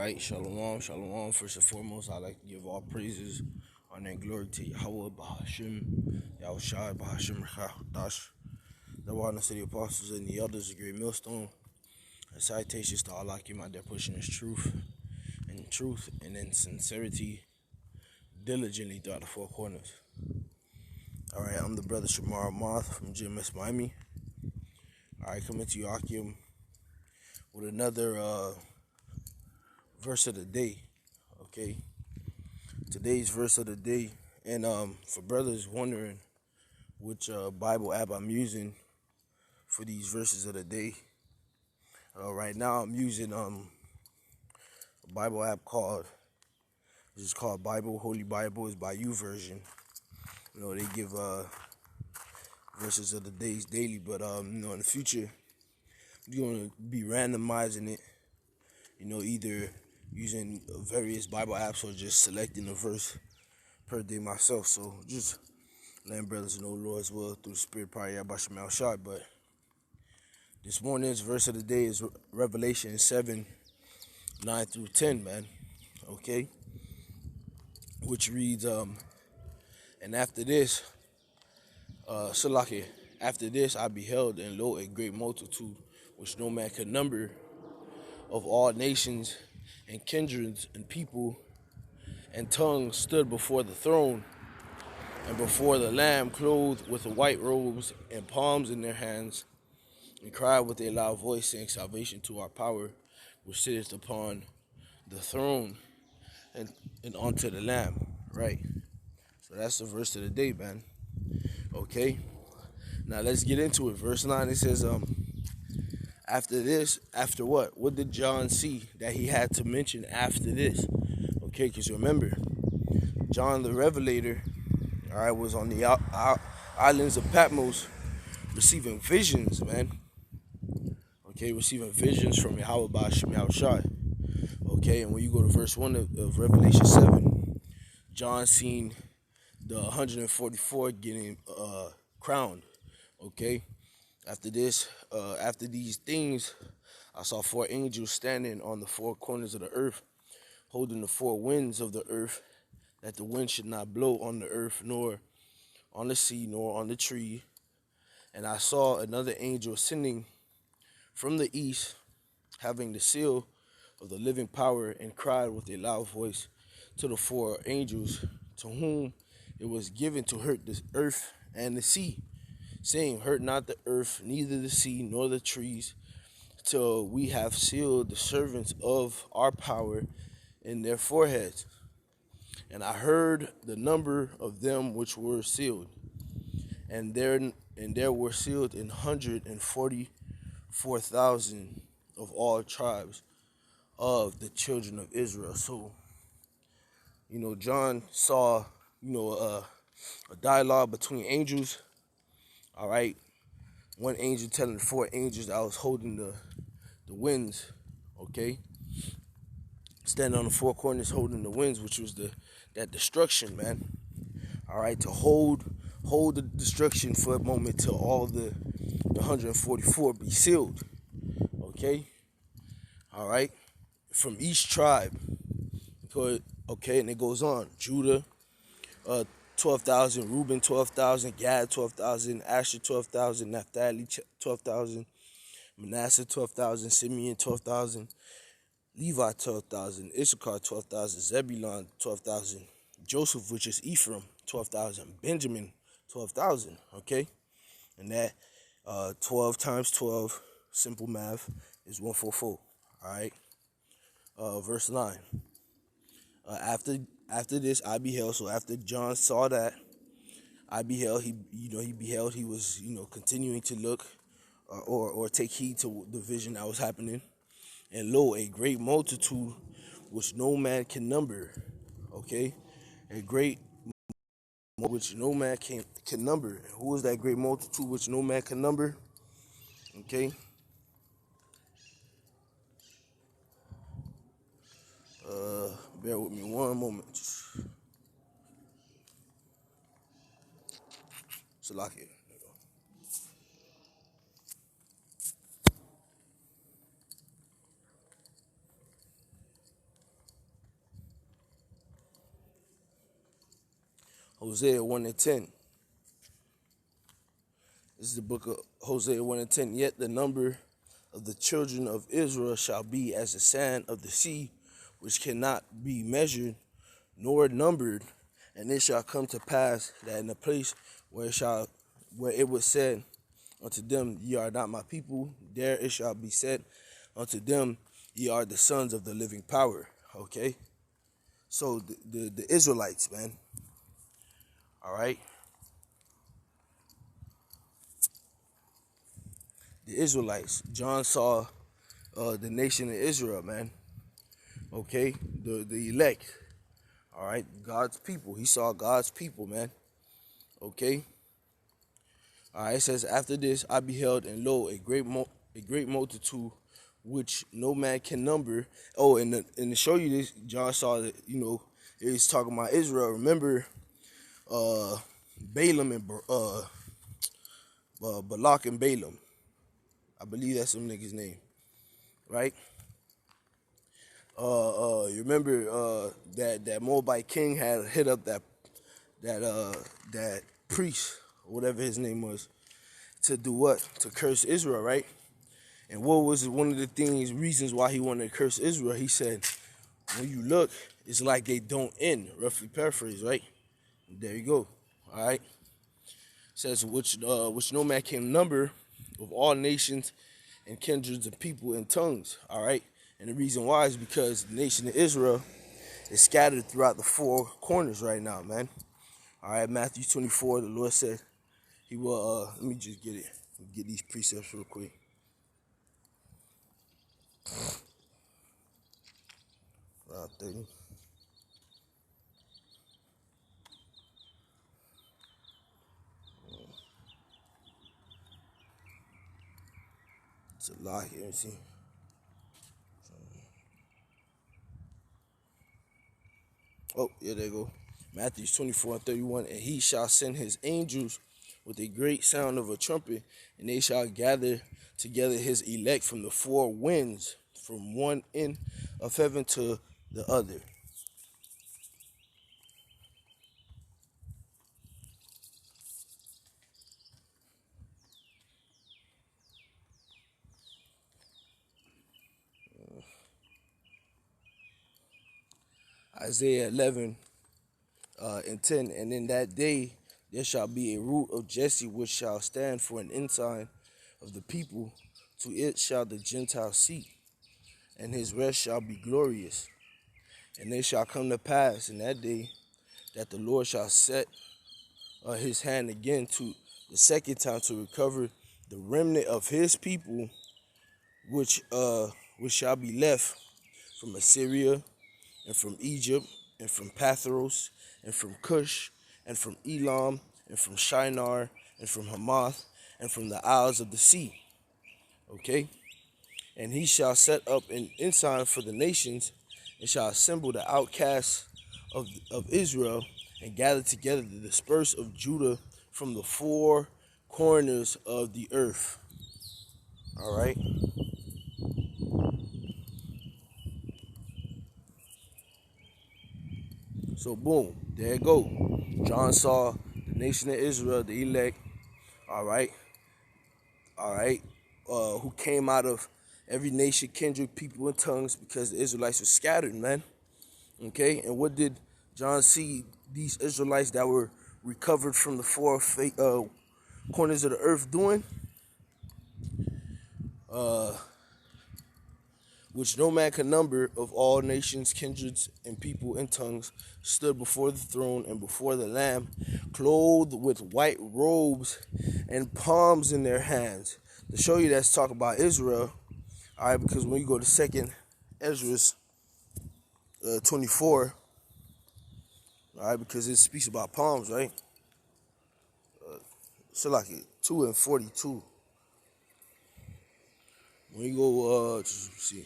right, shalom, shalom. First and foremost, I'd like to give all praises, honor, and glory to Yahweh, Bahashim, Yahushai, Bahashim, Dash, the one of the city apostles and the elders, the great millstone. And citations to Allah, keep out there pushing His truth, and in sincerity, diligently throughout the four corners. All right, I'm the brother Shamar Moth from GMS Miami. All right, coming to you, Akim, with another verse of the day. Okay, today's verse of the day, and for brothers wondering which Bible app I'm using for these verses of the day, right now I'm using a Bible app called Bible Holy Bible. Is by YouVersion. You know, they give verses of the days daily, but in the future we're gonna be randomizing it. You know, either using various Bible apps or just selecting a verse per day myself. So just letting brothers know Lord's will through the Spirit, probably Yabashim Al Shai. But this morning's verse of the day is Revelation 7:9 through 10, man. Okay, which reads, and after this, Salaki, after this I beheld, and lo, a great multitude, which no man could number, of all nations and kindreds and people and tongues, stood before the throne and before the Lamb, clothed with white robes and palms in their hands, and cried with a loud voice, saying, Salvation to our power, which sitteth upon the throne and unto the Lamb. Right? So that's the verse of the day, man. Okay? Now let's get into it. Verse 9, it says, after this, after what? What did John see that he had to mention after this? Okay, because remember, John the Revelator, all right, was on the islands of Patmos receiving visions, man. Okay, receiving visions from Yahweh Ba'ashim Yahushai. Okay, and when you go to verse 1 of Revelation 7, John seen the 144 getting crowned. Okay, after this, after these things, I saw four angels standing on the four corners of the earth, holding the four winds of the earth, that the wind should not blow on the earth, nor on the sea, nor on the tree. And I saw another angel ascending from the east, having the seal of the living power, and cried with a loud voice to the four angels, to whom it was given to hurt the earth and the sea, saying, hurt not the earth, neither the sea, nor the trees, till we have sealed the servants of our power in their foreheads. And I heard the number of them which were sealed, and there were sealed 144,000 of all tribes of the children of Israel. So, you know, John saw, a dialogue between angels. All right, one angel telling the four angels that I was holding the winds. Okay, standing on the four corners holding the winds, which was that destruction, man. All right, to hold the destruction for a moment till all the 144 be sealed. Okay, all right, from each tribe. Okay, and it goes on. Judah, 12,000. Reuben, 12,000. Gad, 12,000. Asher, 12,000. Naphtali, 12,000. Manasseh, 12,000. Simeon, 12,000. Levi, 12,000. Issachar, 12,000. Zebulun, 12,000. Joseph, which is Ephraim, 12,000. Benjamin, 12,000. Okay, and that 12 times 12, simple math, is 144. All right. Verse 9. After this, I beheld. So after John saw that, I beheld. He beheld. He was, continuing to look, or take heed to the vision that was happening. And lo, a great multitude, which no man can number. Okay, a great which no man can number. Who is that great multitude which no man can number? Okay. Bear with me one moment. Salaki. Hosea 1 and 10. This is the book of Hosea 1 and 10. Yet the number of the children of Israel shall be as the sand of the sea, which cannot be measured nor numbered. And it shall come to pass that in the place where it was said unto them, Ye are not my people, there it shall be said unto them, Ye are the sons of the living power. Okay? So the Israelites, man. All right? The Israelites. John saw the nation of Israel, man. Okay? The elect. All right? God's people. He saw God's people, man. Okay? All right, it says, After this I beheld, and lo, a great multitude, which no man can number. Oh, and to show you this, John saw that, he's talking about Israel. Remember, Balaam and Balak and Balaam. I believe that's some niggas' name, right? You remember that Moabite king had hit up that priest, or whatever his name was, to do what? To curse Israel, right? And what was one of the reasons why he wanted to curse Israel? He said, when you look, it's like they don't end. Roughly paraphrase, right? There you go. All right. It says, which no man can number, of all nations and kindreds of people and tongues. All right. And the reason why is because the nation of Israel is scattered throughout the four corners right now, man. All right. Matthew 24, the Lord said he will, let me just get these precepts real quick. Route 30. It's a lot here, see. Oh, yeah, there you go. Matthew 24 and 31. And he shall send his angels with a great sound of a trumpet, and they shall gather together his elect from the four winds, from one end of heaven to the other. Isaiah 11 and 10. And in that day there shall be a root of Jesse, which shall stand for an ensign of the people. To it shall the Gentiles seek, and his rest shall be glorious. And it shall come to pass in that day that the Lord shall set his hand again to the second time to recover the remnant of his people, which shall be left from Assyria, and from Egypt, and from Pathros, and from Cush, and from Elam, and from Shinar, and from Hamath, and from the isles of the sea. Okay? And he shall set up an ensign for the nations, and shall assemble the outcasts of Israel, and gather together the dispersed of Judah from the four corners of the earth. All right? So boom, there it go. John saw the nation of Israel, the elect, all right, who came out of every nation, kindred, people, and tongues, because the Israelites were scattered, man. Okay, and what did John see these Israelites that were recovered from the four corners of the earth doing? Which no man can number, of all nations, kindreds, and people and tongues, stood before the throne and before the Lamb, clothed with white robes and palms in their hands. To show you that's talking about Israel, all right, because when you go to 2nd Ezra 24, all right, because it speaks about palms, right? So like 2 and 42. When you go, see.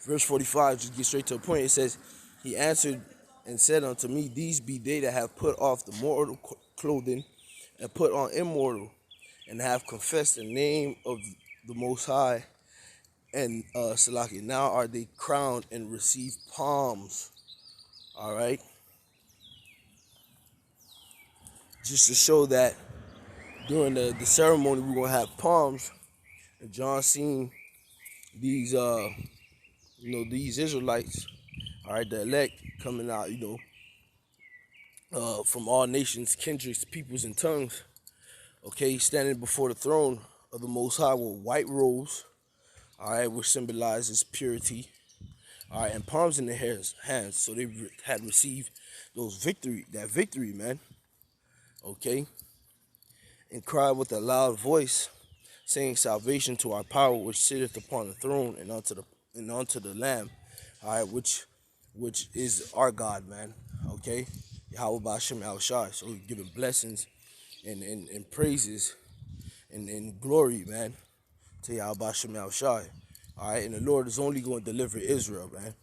Verse 45, just get straight to the point. It says, He answered and said unto me, These be they that have put off the mortal clothing, and put on immortal, and have confessed the name of the Most High. And Salaki, now are they crowned and receive palms. All right. just to show that during the ceremony we're gonna have palms, and John seen these these Israelites, all right, the elect coming out, from all nations, kindreds, peoples, and tongues, okay, standing before the throne of the Most High with white robes, all right, which symbolizes purity, all right, and palms in their hands, so they had received that victory, man, okay, and cried with a loud voice, saying, "Salvation to our power, which sitteth upon the throne, and unto the Lamb, all right, which is our God, man, okay, Yahweh Ba'Shem Al Shai." So we're giving blessings and praises and glory, man, to Yahweh Ba'Shem Al Shai. All right, and the Lord is only going to deliver Israel, man.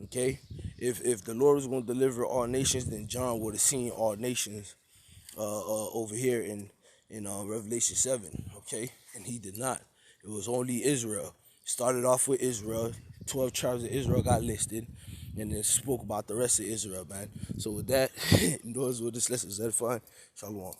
Okay, if the Lord was going to deliver all nations, then John would have seen all nations over here in Revelation 7. Okay, and he did not. It was only Israel. Started off with Israel. 12 tribes of Israel got listed, and then spoke about the rest of Israel, man. So with that, those were this lesson. Is that fine? Shalom.